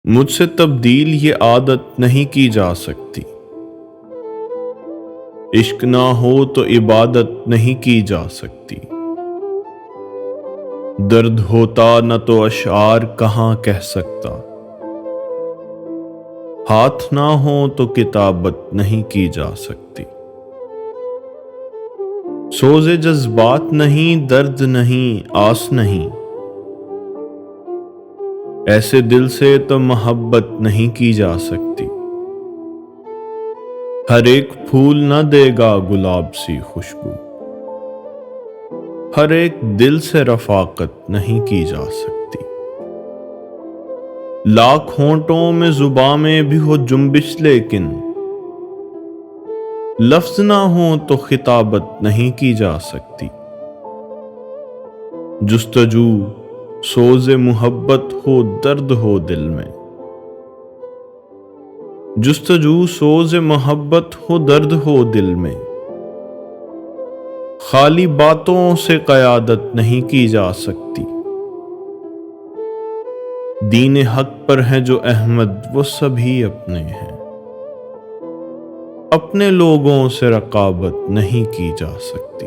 مجھ سے تبدیل یہ عادت نہیں کی جا سکتی، عشق نہ ہو تو عبادت نہیں کی جا سکتی، درد ہوتا نہ تو اشعار کہاں کہہ سکتا، ہاتھ نہ ہو تو کتابت نہیں کی جا سکتی، سوز جذبات نہیں، درد نہیں، آس نہیں، ایسے دل سے تو محبت نہیں کی جا سکتی، ہر ایک پھول نہ دے گا گلاب سی خوشبو، ہر ایک دل سے رفاقت نہیں کی جا سکتی، لاکھ ہونٹوں میں زباں میں بھی ہو جنبش لیکن لفظ نہ ہو تو خطابت نہیں کی جا سکتی، جستجو سوز محبت ہو، درد ہو دل میں، جستجو سوز محبت ہو، درد ہو دل میں، خالی باتوں سے قیادت نہیں کی جا سکتی، دین حق پر ہے جو احمد وہ سبھی اپنے ہیں، اپنے لوگوں سے رقابت نہیں کی جا سکتی۔